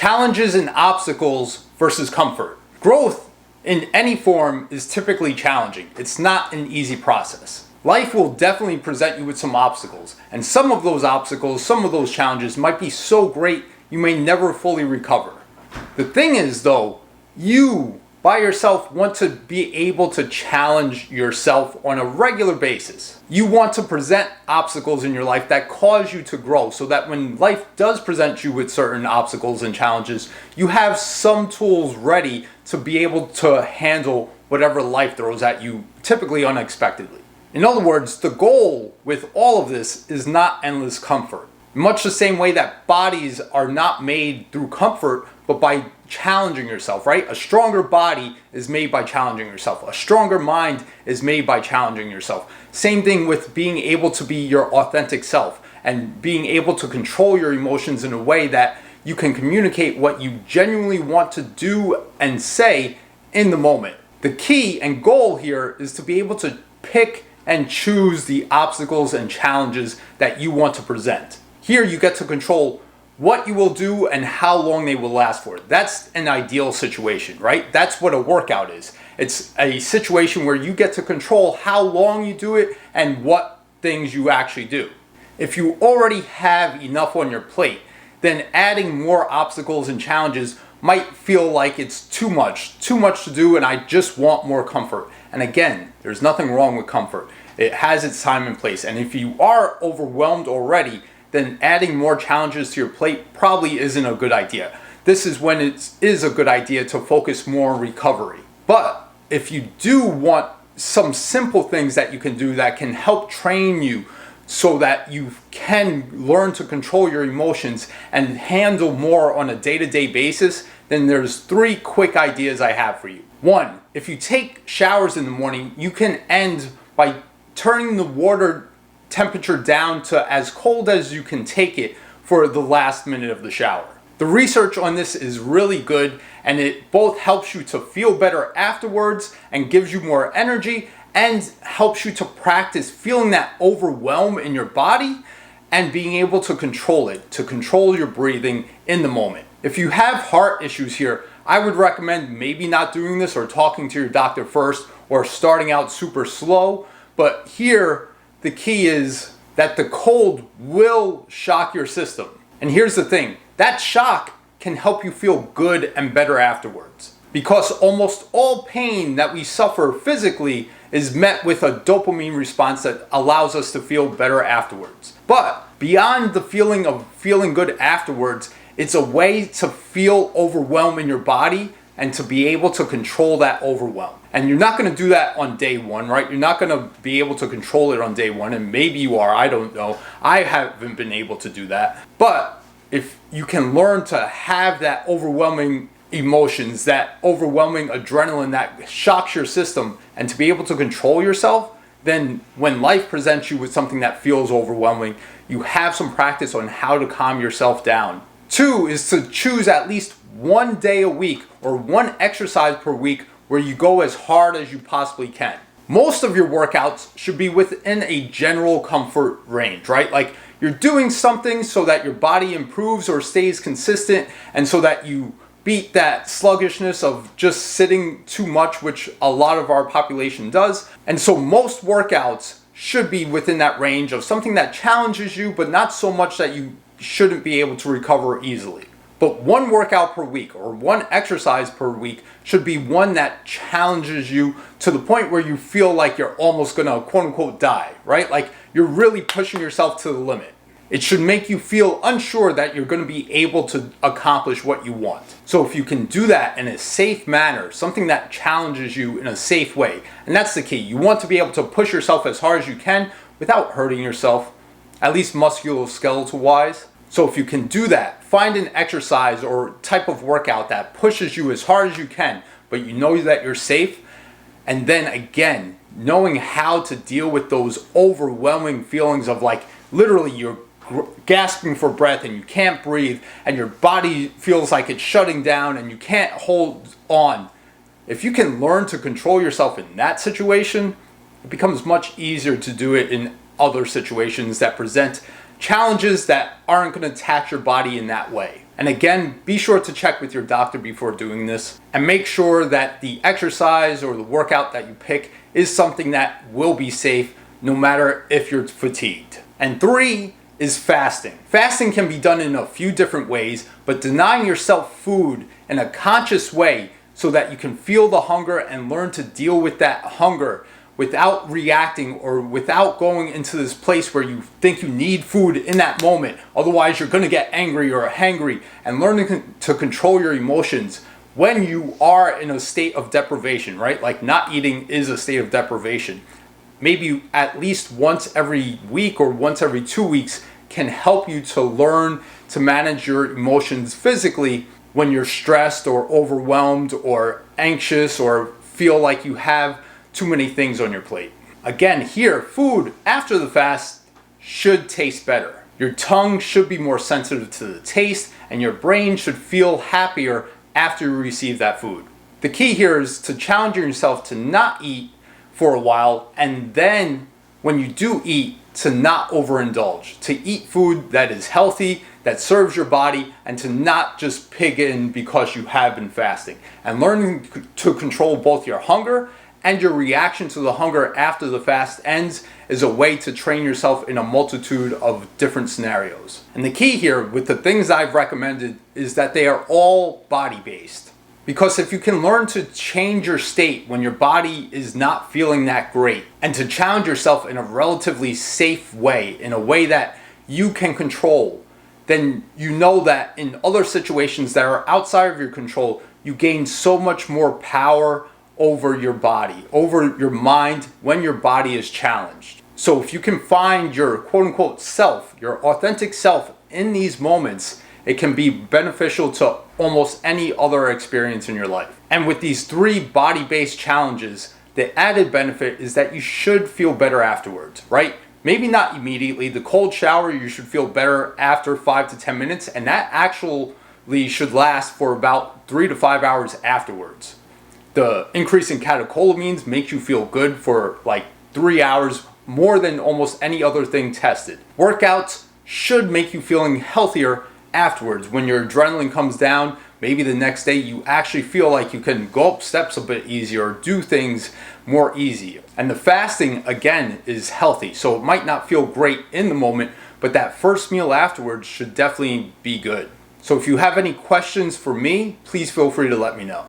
Challenges and obstacles versus comfort. Growth in any form is typically challenging. It's not an easy process. Life will definitely present you with some obstacles, and some of those obstacles, some of those challenges might be so great you may never fully recover. The thing is though, you by yourself want to be able to challenge yourself on a regular basis. You want to present obstacles in your life that cause you to grow, so that when life does present you with certain obstacles and challenges, you have some tools ready to be able to handle whatever life throws at you, typically unexpectedly. In other words, the goal with all of this is not endless comfort. Much the same way that bodies are not made through comfort, but by challenging yourself, right? A stronger body is made by challenging yourself. A stronger mind is made by challenging yourself. Same thing with being able to be your authentic self and being able to control your emotions in a way that you can communicate what you genuinely want to do and say in the moment. The key and goal here is to be able to pick and choose the obstacles and challenges that you want to present. Here you get to control what you will do and how long they will last for. That's an ideal situation, right? That's what a workout is. It's a situation where you get to control how long you do it and what things you actually do. If you already have enough on your plate, then adding more obstacles and challenges might feel like it's too much to do, and I just want more comfort. And again, there's nothing wrong with comfort. It has its time and place. And if you are overwhelmed already, then adding more challenges to your plate probably isn't a good idea. This is when it is a good idea to focus more on recovery. But if you do want some simple things that you can do that can help train you so that you can learn to control your emotions and handle more on a day-to-day basis, then there's 3 quick ideas I have for you. 1, if you take showers in the morning, you can end by turning the water temperature down to as cold as you can take it for the last minute of the shower. The research on this is really good, and it both helps you to feel better afterwards and gives you more energy, and helps you to practice feeling that overwhelm in your body and being able to control it, to control your breathing in the moment. If you have heart issues here, I would recommend maybe not doing this or talking to your doctor first, or starting out super slow. But here, the key is that the cold will shock your system. And here's the thing, that shock can help you feel good and better afterwards. Because almost all pain that we suffer physically is met with a dopamine response that allows us to feel better afterwards. But beyond the feeling of feeling good afterwards, it's a way to feel overwhelm in your body and to be able to control that overwhelm. And you're not going to do that on day 1, right? You're not going to be able to control it on day 1, and maybe you are, I don't know. I haven't been able to do that. But if you can learn to have that overwhelming emotions, that overwhelming adrenaline that shocks your system, and to be able to control yourself, then when life presents you with something that feels overwhelming, you have some practice on how to calm yourself down. 2 is to choose at least 1 day a week or 1 exercise per week where you go as hard as you possibly can. Most of your workouts should be within a general comfort range, right? Like you're doing something so that your body improves or stays consistent, and so that you beat that sluggishness of just sitting too much, which a lot of our population does. And so most workouts should be within that range of something that challenges you, but not so much that you shouldn't be able to recover easily. But 1 workout per week or 1 exercise per week should be one that challenges you to the point where you feel like you're almost gonna quote unquote die, right? Like you're really pushing yourself to the limit. It should make you feel unsure that you're gonna be able to accomplish what you want. So if you can do that in a safe manner, something that challenges you in a safe way, and that's the key. You want to be able to push yourself as hard as you can without hurting yourself, at least musculoskeletal wise. So if you can do that, find an exercise or type of workout that pushes you as hard as you can, but you know that you're safe. And then again, knowing how to deal with those overwhelming feelings of like literally you're gasping for breath and you can't breathe and your body feels like it's shutting down and you can't hold on. If you can learn to control yourself in that situation, it becomes much easier to do it in other situations that present challenges that aren't going to tax your body in that way. And again, be sure to check with your doctor before doing this, and make sure that the exercise or the workout that you pick is something that will be safe no matter if you're fatigued. And 3 is fasting. Fasting can be done in a few different ways, but denying yourself food in a conscious way so that you can feel the hunger and learn to deal with that hunger without reacting or without going into this place where you think you need food in that moment. Otherwise, you're going to get angry or hangry, and learning to control your emotions when you are in a state of deprivation, right? Like not eating is a state of deprivation. Maybe at least once every week or once every 2 weeks can help you to learn to manage your emotions physically when you're stressed or overwhelmed or anxious or feel like you have too many things on your plate. Again, here, food after the fast should taste better. Your tongue should be more sensitive to the taste, and your brain should feel happier after you receive that food. The key here is to challenge yourself to not eat for a while, and then when you do eat, to not overindulge, to eat food that is healthy, that serves your body, and to not just pig in because you have been fasting. And learning to control both your hunger and your reaction to the hunger after the fast ends is a way to train yourself in a multitude of different scenarios. And the key here with the things I've recommended is that they are all body-based. Because if you can learn to change your state when your body is not feeling that great, and to challenge yourself in a relatively safe way, in a way that you can control, then you know that in other situations that are outside of your control, you gain so much more power over your body, over your mind when your body is challenged. So if you can find your quote-unquote self, your authentic self in these moments, it can be beneficial to almost any other experience in your life. And with these 3 body-based challenges, the added benefit is that you should feel better afterwards, right? Maybe not immediately. The cold shower, you should feel better after 5 to 10 minutes, and that actually should last for about 3 to 5 hours afterwards. The increase in catecholamines makes you feel good for like 3 hours, more than almost any other thing tested. Workouts should make you feeling healthier afterwards. When your adrenaline comes down, maybe the next day you actually feel like you can go up steps a bit easier or do things more easy. And the fasting, again, is healthy. So it might not feel great in the moment, but that first meal afterwards should definitely be good. So if you have any questions for me, please feel free to let me know.